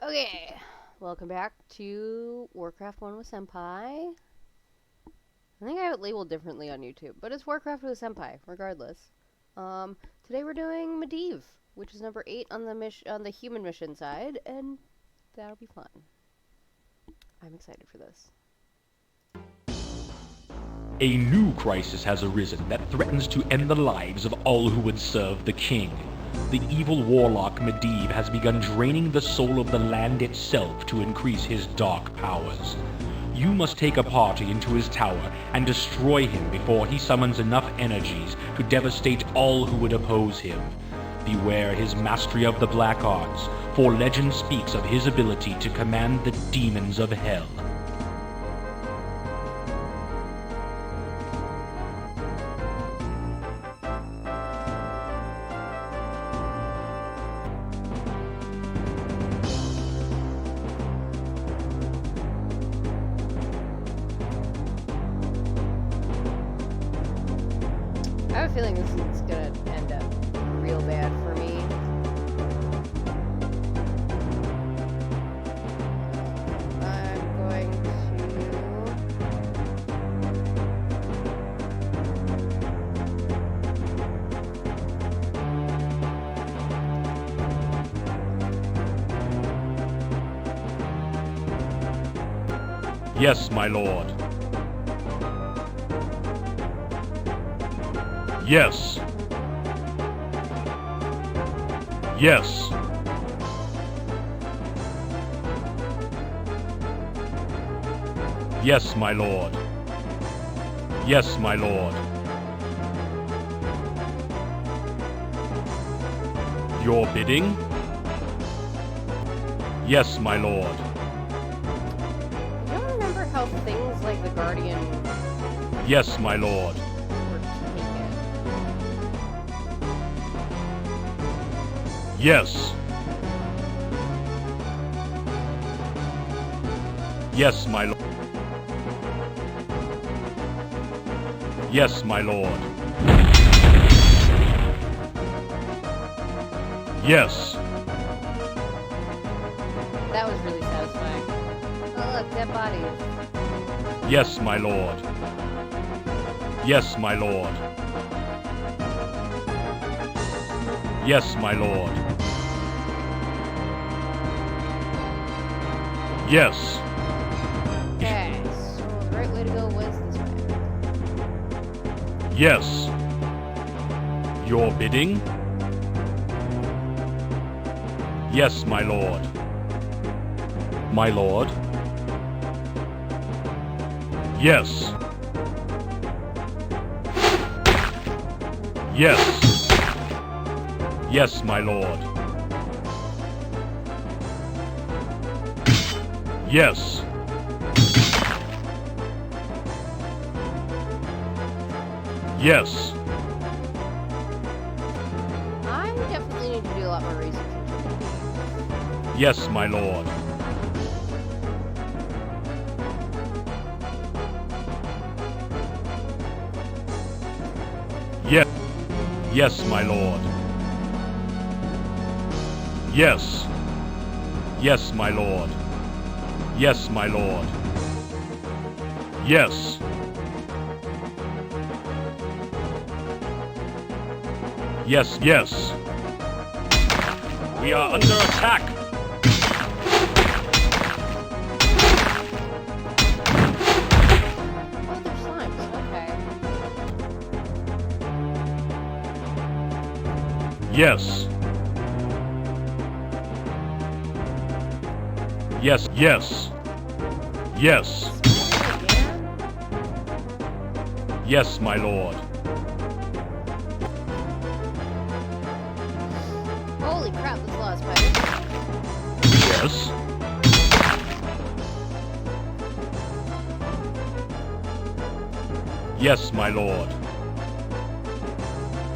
Okay, welcome back to Warcraft 1 with Senpai. I think I have it labeled differently on YouTube, but it's Warcraft with Senpai, regardless. Today we're doing Medivh, which is number 8 on the human mission side, and that'll be fun. I'm excited for this. A new crisis has arisen that threatens to end the lives of all who would serve the king. The evil warlock Medivh has begun draining the soul of the land itself to increase his dark powers. You must take a party into his tower and destroy him before he summons enough energies to devastate all who would oppose him. Beware his mastery of the black arts, for legend speaks of his ability to command the demons of hell. I have a feeling this is gonna end up real bad for me. I'm going Yes, my lord. Yes. Yes. Yes, my lord. Yes, my lord. Your bidding? Yes, my lord. I don't remember how things like the Guardian Yes, my lord. were taken. Yes. Yes, my lord. Yes, my lord. Yes. That was really satisfying. Oh look, dead bodies. Yes, my lord. Yes, my lord. Yes, my lord. Yes. Okay, so the right way to go was this way. Yes. Your bidding? Yes, my lord. My lord? Yes. Yes. Yes, my lord. Yes. Yes. I definitely need to do a lot more research. Yes, my lord. Yes. Yes, my lord. Yes. Yes, my lord. Yes, my lord. Yes. Yes, yes. We are under attack. Oh, they're slimes. Okay. Yes. Yes, yes. Yes. Again? Yes, my lord. Holy crap, this lot of spiders. Yes. Yes, my lord.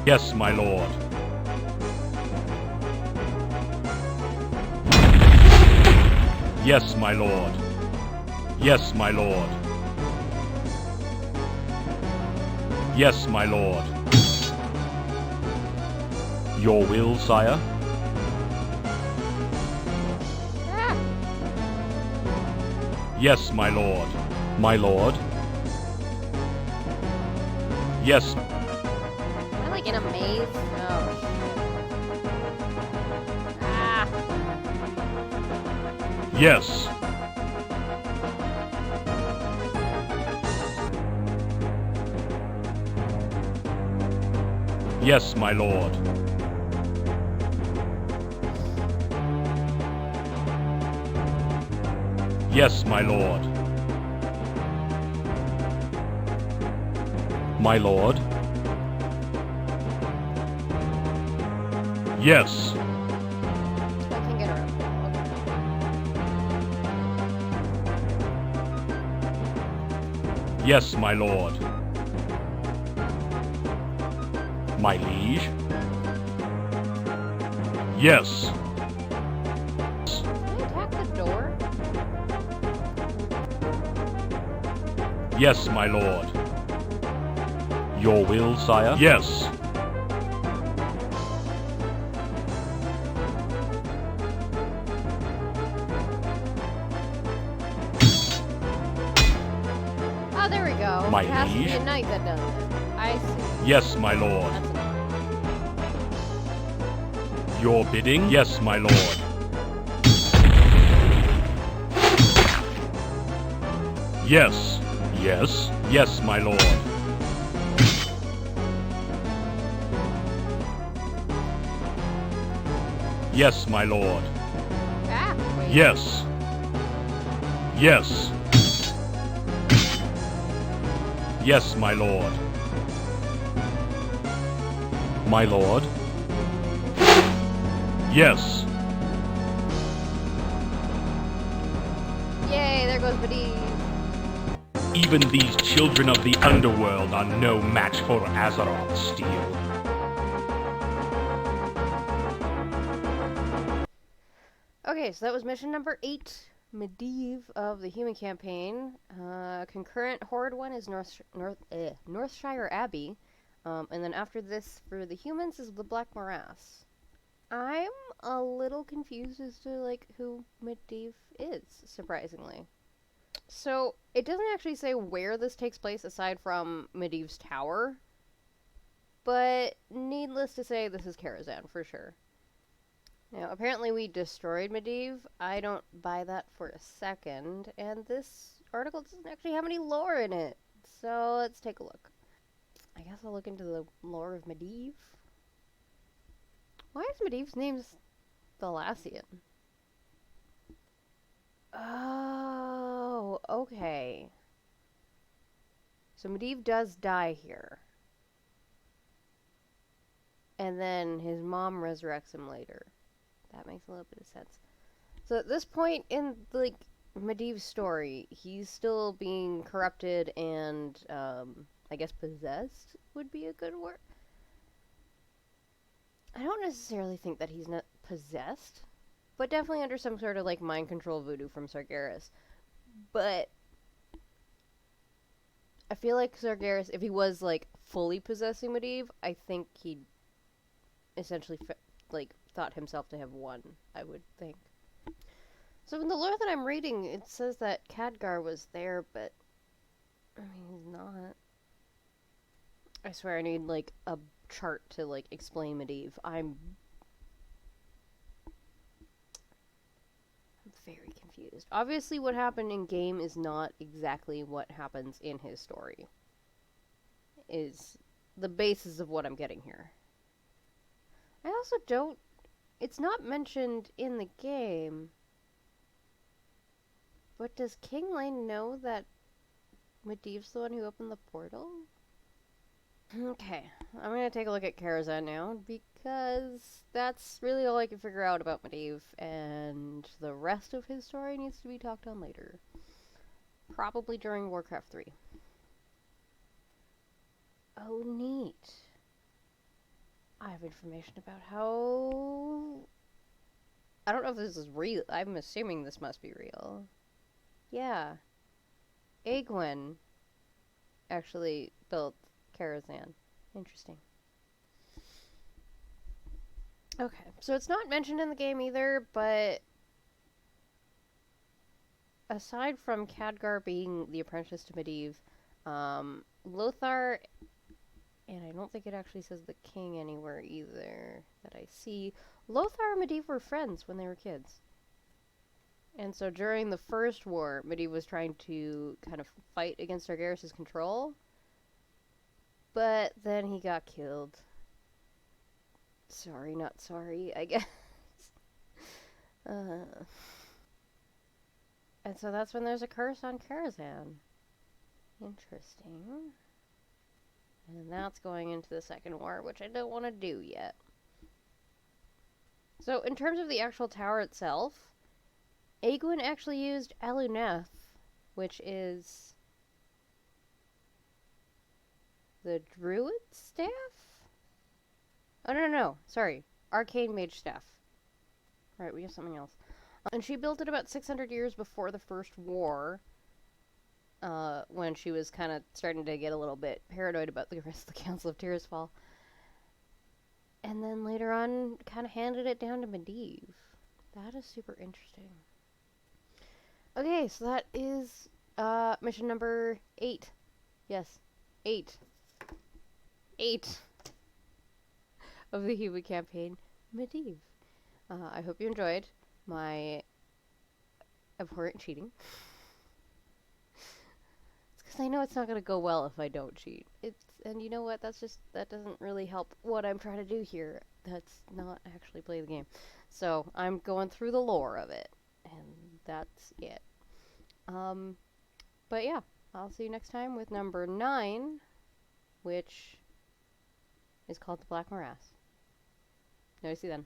Yes, my lord. Yes, my lord. Yes, my lord. Yes, my lord. Your will, sire? Ah! Yes, my lord. My lord? Yes. Am I like in a maze? Oh. Ah. Yes. Yes, my lord. Yes, my lord. My lord? Yes. I can get around. Yes, my lord. My liege? Yes. Can I attack the door? Yes, my lord. Your will, sire? Yes. Oh, there we go. My It has to be liege? a knight that does it. I see. Yes, my lord. That's annoying. Your bidding? Yes, my lord. Yes. Yes. Yes, my lord. Yes, my lord. Ah, wait. Yes. Yes. Yes, my lord. My lord? Yes. Yay, there goes Medivh. Even these children of the underworld are no match for Azeroth's steel. Okay, so that was mission number 8, Medivh of the Human Campaign. Concurrent Horde one is Northshire Abbey. And then after this, for the humans, is the Black Morass. I'm a little confused as to, like, who Medivh is, surprisingly. So, it doesn't actually say where this takes place aside from Medivh's tower. But, needless to say, this is Karazhan, for sure. Now, apparently we destroyed Medivh. I don't buy that for a second. And this article doesn't actually have any lore in it. So, let's take a look. I guess I'll look into the lore of Medivh. Why is Medivh's name Thalassian? Oh, okay. So Medivh does die here. And then his mom resurrects him later. That makes a little bit of sense. So at this point in, like, Medivh's story, he's still being corrupted and, I guess possessed would be a good word. I don't necessarily think that he's not possessed, but definitely under some sort of, like, mind control voodoo from Sargeras. But I feel like Sargeras, if he was, like, fully possessing Medivh, I think he'd essentially, thought himself to have won, I would think. So in the lore that I'm reading, it says that Khadgar was there, but, I mean, he's not. I swear I need, like, a chart to, like, explain Medivh. I'm very confused. Obviously, what happened in game is not exactly what happens in his story. Is the basis of what I'm getting here. I also don't... It's not mentioned in the game. But does King Lane know that Medivh's the one who opened the portal? Okay, I'm gonna take a look at Karazhan now, because that's really all I can figure out about Medivh, and the rest of his story needs to be talked on later. Probably during Warcraft 3. Oh, neat. I have information about how... I don't know if this is real. I'm assuming this must be real. Yeah. Aegwynn actually built Karazhan. Interesting. Okay, so it's not mentioned in the game either, but aside from Khadgar being the apprentice to Medivh, Lothar, and I don't think it actually says the king anywhere either that I see, Lothar and Medivh were friends when they were kids. And so during the first war, Medivh was trying to kind of fight against Argeris' control, but then he got killed. Sorry, not sorry, I guess. And so that's when there's a curse on Karazhan. Interesting. And that's going into the second war, which I don't want to do yet. So in terms of the actual tower itself, Aegwin actually used Aluneth, which is the druid staff? Oh, no. Sorry. Arcane mage staff. Right, we have something else. And she built it about 600 years before the First War, when she was kind of starting to get a little bit paranoid about the rest of the Council of Tirisfal. And then later on, kind of handed it down to Medivh. That is super interesting. Okay, so that is mission number 8. Yes, 8. 8 of the human campaign, Medivh. I hope you enjoyed my abhorrent cheating. It's because I know it's not going to go well if I don't cheat. And you know what? That doesn't really help what I'm trying to do here. That's not actually play the game. So I'm going through the lore of it, and that's it. But yeah, I'll see you next time with number 9, which is called the Black Morass. No, see you then.